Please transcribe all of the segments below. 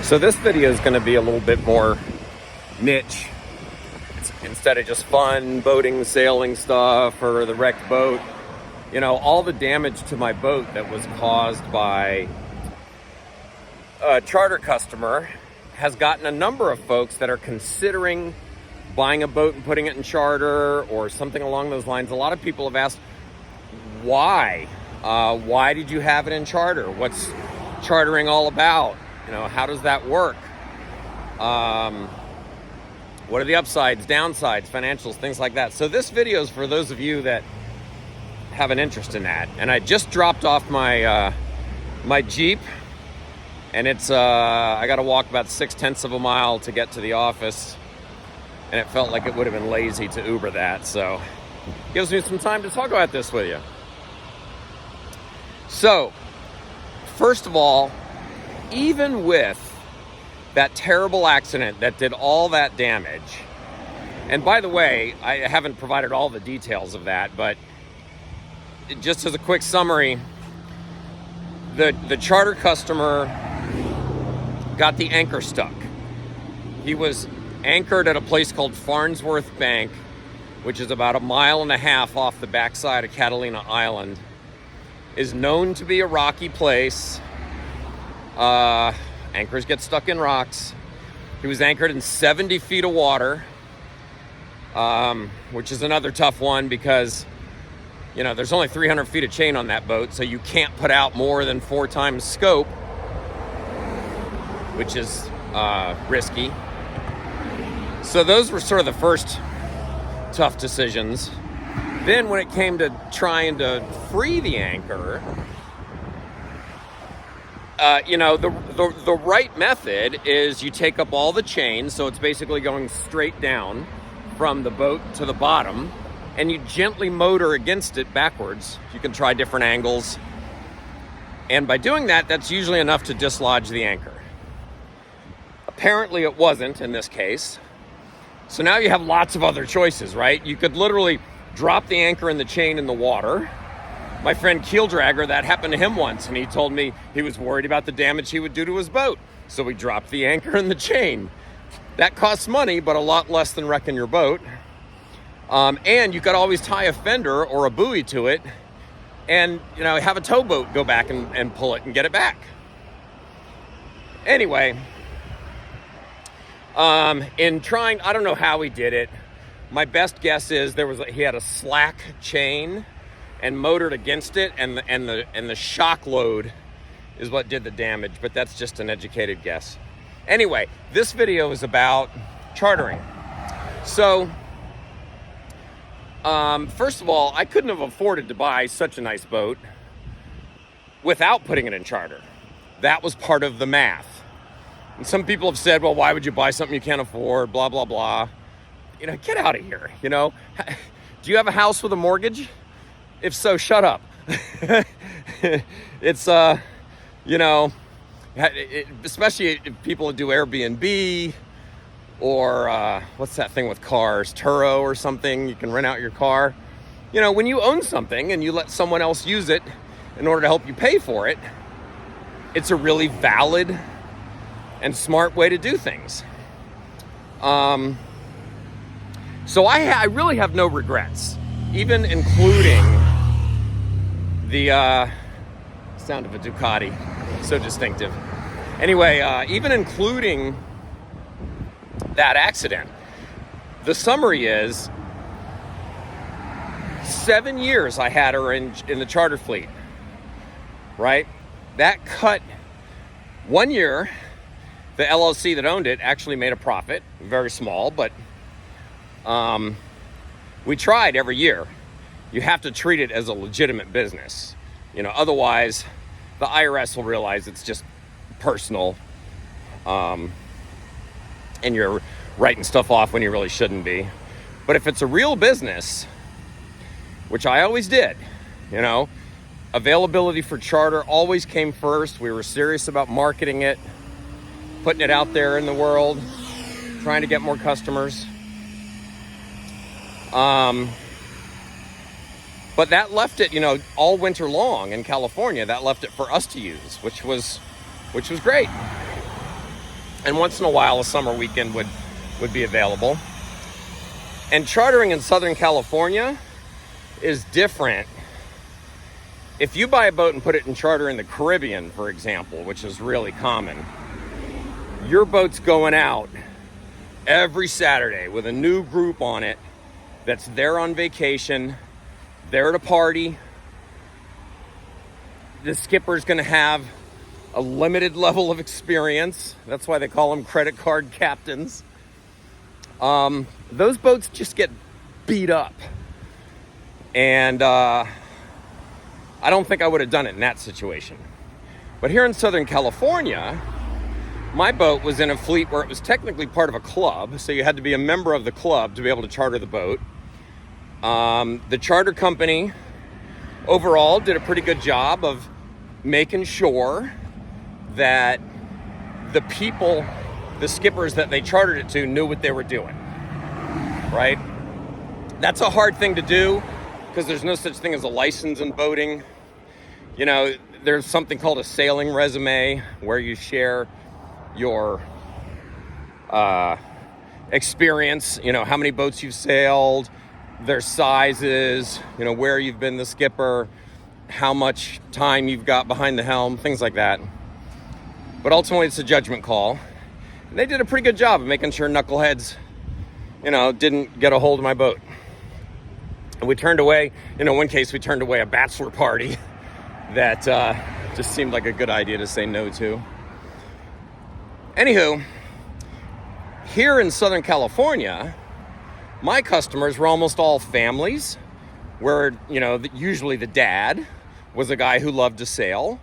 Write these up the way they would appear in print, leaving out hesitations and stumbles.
So this video is going to be a little bit more niche. Instead of just fun boating, sailing stuff, or the wrecked boat, you know, all the damage to my boat that was caused by a charter customer has gotten a number of folks that are considering buying a boat and putting it in charter or something along those lines. A lot of people have asked, why? Why did you have it in charter? What's chartering all about? You know, how does that work? What are the upsides, downsides, financials, things like that? So this video is for those of you that have an interest in that. And I just dropped off my my Jeep, and it's I got to walk about 0.6 of a mile to get to the office, and it felt like it would have been lazy to Uber that. So it gives me some time to talk about this with you. So first of all, even with that terrible accident that did all that damage, and by the way, I haven't provided all the details of that, but just as a quick summary, the charter customer got the anchor stuck. He was anchored at a place called Farnsworth Bank, which is about 1.5 miles off the backside of Catalina Island. Is known to be a rocky place. Anchors get stuck in rocks. He was anchored in 70 feet of water, which is another tough one because, you know, there's only 300 feet of chain on that boat, so you can't put out more than 4 times scope, which is risky. So those were sort of the first tough decisions. Then when it came to trying to free the anchor, you know, the right method is you take up all the chain, so it's basically going straight down from the boat to the bottom, and you gently motor against it backwards. You can try different angles, and by doing that, that's usually enough to dislodge the anchor. Apparently it wasn't in this case, so now you have lots of other choices, right? You could literally drop the anchor and the chain in the water. My friend Keel Dragger, that happened to him once, and he told me he was worried about the damage he would do to his boat. So we dropped the anchor and the chain. That costs money, but a lot less than wrecking your boat. And you could always tie a fender or a buoy to it and, you know, have a towboat go back and pull it and get it back. Anyway, in trying, I don't know how he did it. My best guess is he had a slack chain and motored against it, and the shock load is what did the damage, but that's just an educated guess. Anyway, this video is about chartering. So, first of all, I couldn't have afforded to buy such a nice boat without putting it in charter. That was part of the math. And some people have said, well, why would you buy something you can't afford, blah, blah, blah. You know, get out of here, you know. Do you have a house with a mortgage? If so, shut up. It's, you know, especially if people do Airbnb or what's that thing with cars, Turo or something, you can rent out your car. You know, when you own something and you let someone else use it in order to help you pay for it, it's a really valid and smart way to do things. So I really have no regrets, even including the sound of a Ducati, so distinctive. Anyway, even including that accident, the summary is 7 years I had her in the charter fleet, right? That cut 1 year. The LLC that owned it actually made a profit, very small, but we tried every year. You have to treat it as a legitimate business. You know, otherwise the IRS will realize it's just personal, and you're writing stuff off when you really shouldn't be. But if it's a real business, which I always did, you know, availability for charter always came first. We were serious about marketing it, putting it out there in the world, trying to get more customers. But that left it, you know, all winter long in California. That left it for us to use, which was great. And once in a while, a summer weekend would be available. And chartering in Southern California is different. If you buy a boat and put it in charter in the Caribbean, for example, which is really common, your boat's going out every Saturday with a new group on it that's there on vacation, there to party. The skipper's going to have a limited level of experience. That's why they call them credit card captains. Those boats just get beat up. And I don't think I would have done it in that situation. But here in Southern California, my boat was in a fleet where it was technically part of a club, so you had to be a member of the club to be able to charter the boat. The charter company overall did a pretty good job of making sure that the people, the skippers that they chartered it to, knew what they were doing, right? That's a hard thing to do because there's no such thing as a license in boating. You know, there's something called a sailing resume where you share your experience, you know, how many boats you've sailed, their sizes, you know, where you've been the skipper, how much time you've got behind the helm, things like that. But ultimately, it's a judgment call. And they did a pretty good job of making sure knuckleheads, you know, didn't get a hold of my boat. And we turned away, you know, one case we turned away a bachelor party that just seemed like a good idea to say no to. Anywho, here in Southern California, my customers were almost all families where, you know, usually the dad was a guy who loved to sail,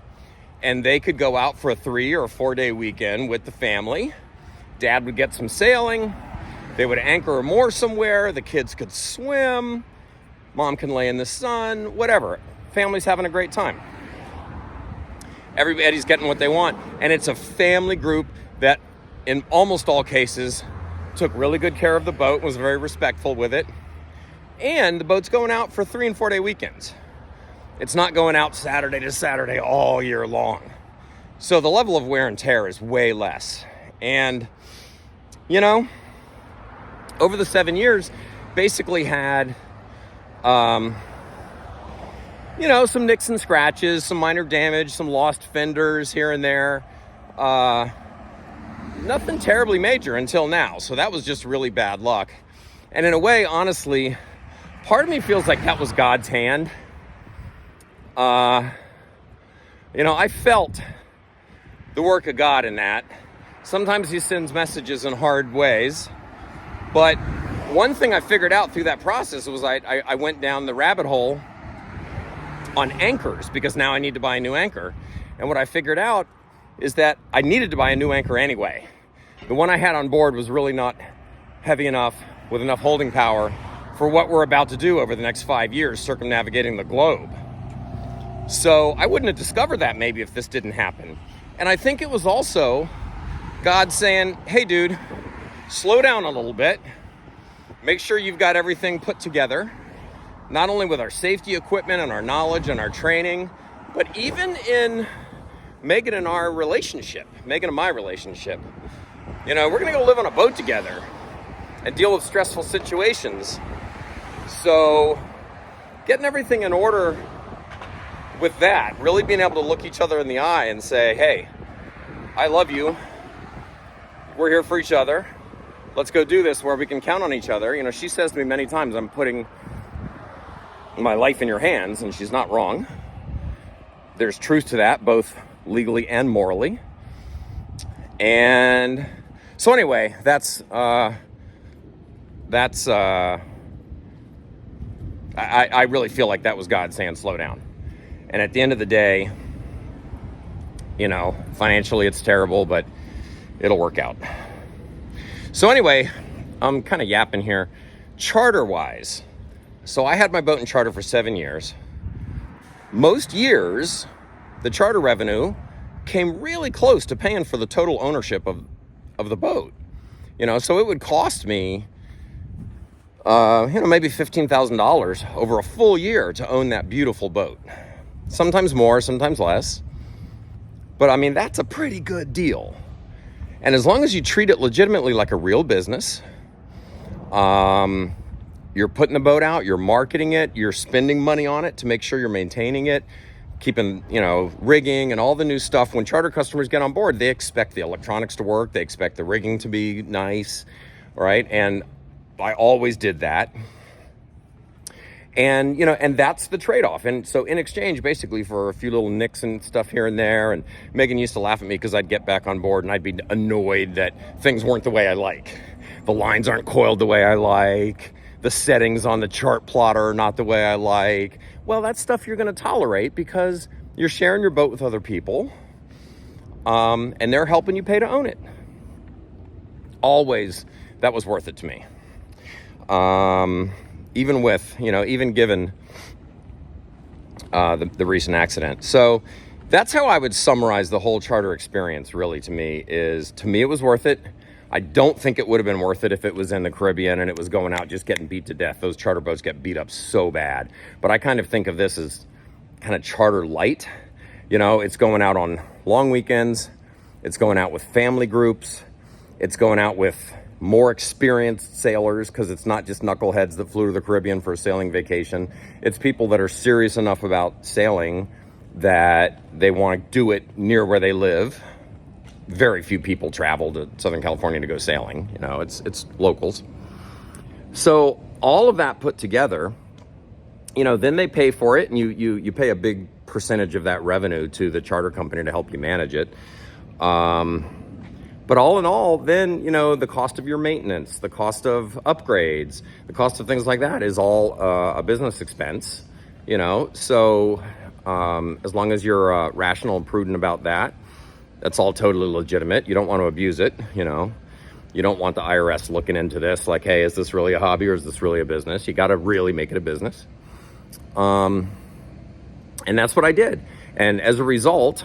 and they could go out for a 3 or 4 day weekend with the family. Dad would get some sailing. They would anchor or moor somewhere. The kids could swim. Mom can lay in the sun, whatever. Family's having a great time. Everybody's getting what they want. And it's a family group that, in almost all cases, took really good care of the boat, was very respectful with it. And the boat's going out for 3 and 4 day weekends. It's not going out Saturday to Saturday all year long. So the level of wear and tear is way less. And, you know, over the 7 years, basically had, you know, some nicks and scratches, some minor damage, some lost fenders here and there. Nothing terribly major until now. So that was just really bad luck. And in a way, honestly, part of me feels like that was God's hand. You know, I felt the work of God in that. Sometimes he sends messages in hard ways. But one thing I figured out through that process was I went down the rabbit hole on anchors, because now I need to buy a new anchor. And what I figured out is that I needed to buy a new anchor anyway. The one I had on board was really not heavy enough with enough holding power for what we're about to do over the next 5 years, circumnavigating the globe. So I wouldn't have discovered that maybe if this didn't happen. And I think it was also God saying, hey dude, slow down a little bit. Make sure you've got everything put together, not only with our safety equipment and our knowledge and our training, but even in Meghan and our relationship, Meghan and my relationship. You know, we're gonna go live on a boat together and deal with stressful situations. So getting everything in order with that, really being able to look each other in the eye and say, hey, I love you. We're here for each other. Let's go do this where we can count on each other. You know, she says to me many times, I'm putting my life in your hands, and she's not wrong. There's truth to that, both legally and morally. And so anyway, I really feel like that was God saying slow down. And at the end of the day, you know, financially it's terrible, but it'll work out. So anyway, I'm kind of yapping here. Charter-wise, so I had my boat in charter for 7 years. Most years, the charter revenue came really close to paying for the total ownership of the boat. You know, so it would cost me, you know, maybe $15,000 over a full year to own that beautiful boat. Sometimes more, sometimes less. But I mean, that's a pretty good deal. And as long as you treat it legitimately like a real business, you're putting the boat out, you're marketing it, you're spending money on it to make sure you're maintaining it, keeping, rigging and all the new stuff. When charter customers get on board, they expect the electronics to work, they expect the rigging to be nice, right? And I always did that. And, and that's the trade-off. And so in exchange, basically, for a few little nicks and stuff here and there, and Megan used to laugh at me because I'd get back on board and I'd be annoyed that things weren't the way I like. The lines aren't coiled the way I like. The settings on the chart plotter are not the way I like. Well, that's stuff you're going to tolerate because you're sharing your boat with other people, and they're helping you pay to own it. Always, that was worth it to me. Even with, even given the recent accident. So that's how I would summarize the whole charter experience, really, to me it was worth it. I don't think it would have been worth it if it was in the Caribbean and it was going out just getting beat to death. Those charter boats get beat up so bad. But I kind of think of this as kind of charter light. It's going out on long weekends. It's going out with family groups. It's going out with more experienced sailors, because it's not just knuckleheads that flew to the Caribbean for a sailing vacation. It's people that are serious enough about sailing that they want to do it near where they live. Very few people travel to Southern California to go sailing. It's locals. So all of that put together, then they pay for it, and you pay a big percentage of that revenue to the charter company to help you manage it. But all in all, then, the cost of your maintenance, the cost of upgrades, the cost of things like that is all a business expense, So as long as you're rational and prudent about that, that's all totally legitimate. You don't want to abuse it, You don't want the IRS looking into this like, hey, is this really a hobby or is this really a business? You got to really make it a business. And that's what I did. And as a result,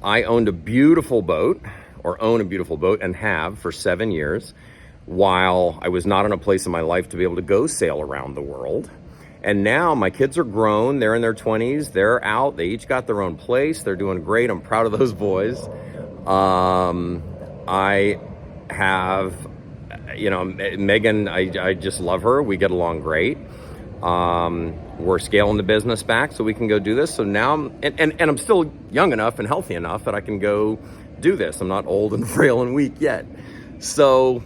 I own a beautiful boat and have for 7 years, while I was not in a place in my life to be able to go sail around the world. And now my kids are grown, they're in their 20s, they're out, they each got their own place, they're doing great, I'm proud of those boys. I have, Megan, I just love her, we get along great. We're scaling the business back so we can go do this. So now, I'm still young enough and healthy enough that I can go do this. I'm not old and frail and weak yet. So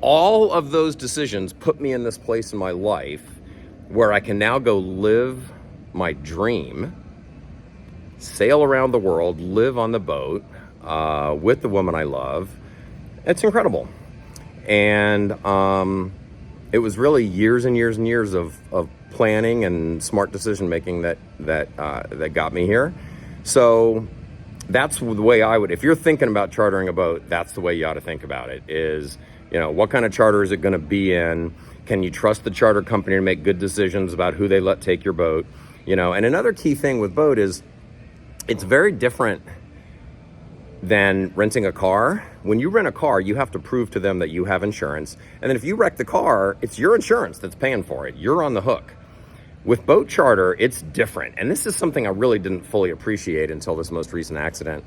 all of those decisions put me in this place in my life where I can now go live my dream, sail around the world, live on the boat with the woman I love. It's incredible. And it was really years and years and years of planning and smart decision making that got me here. So that's the way I would, if you're thinking about chartering a boat, that's the way you ought to think about it is, what kind of charter is it going to be in? Can you trust the charter company to make good decisions about who they let take your boat? And another key thing with boat is it's very different than renting a car. When you rent a car, you have to prove to them that you have insurance. And then if you wreck the car, it's your insurance that's paying for it. You're on the hook. With boat charter, it's different. And this is something I really didn't fully appreciate until this most recent accident,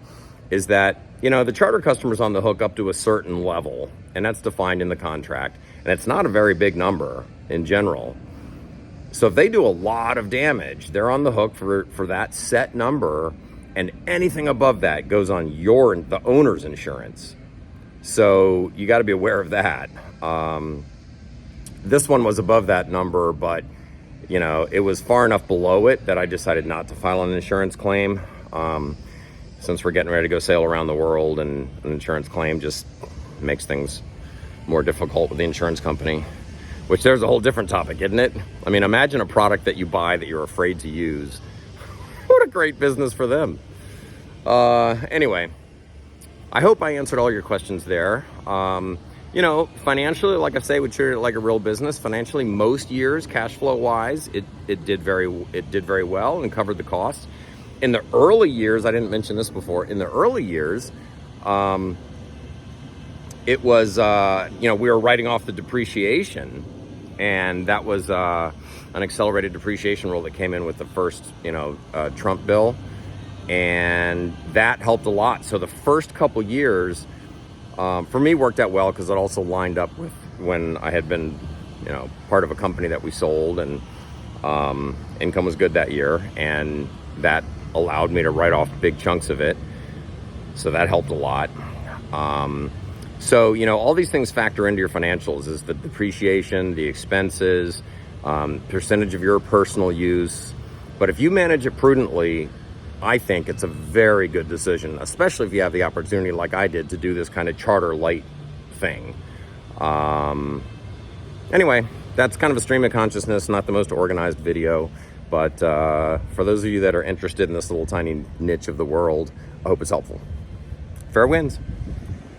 is that, the charter customer's on the hook up to a certain level, and that's defined in the contract. And it's not a very big number in general. So if they do a lot of damage, they're on the hook for that set number, and anything above that goes on the owner's insurance. So you got to be aware of that. This one was above that number, but it was far enough below it that I decided not to file an insurance claim. Since we're getting ready to go sail around the world, and an insurance claim just makes things more difficult with the insurance company, which there's a whole different topic, isn't it? I mean, imagine a product that you buy that you're afraid to use. What a great business for them. Anyway, I hope I answered all your questions there. Financially, like I say, we treat it like a real business. Financially, most years, cash flow wise, it did very well and covered the costs. In the early years, I didn't mention this before. In the early years, it was we were writing off the depreciation, and that was an accelerated depreciation rule that came in with the first Trump bill. and that helped a lot. So the first couple years for me worked out well, because it also lined up with when I had been, you know, part of a company that we sold, and income was good that year, and that allowed me to write off big chunks of it. So that helped a lot. So, you know, all these things factor into your financials, is the depreciation, the expenses, percentage of your personal use. But if you manage it prudently, I think it's a very good decision, especially if you have the opportunity, like I did, to do this kind of charter light thing. Anyway, that's kind of a stream of consciousness, not the most organized video, but for those of you that are interested in this little tiny niche of the world, I hope it's helpful. Fair winds.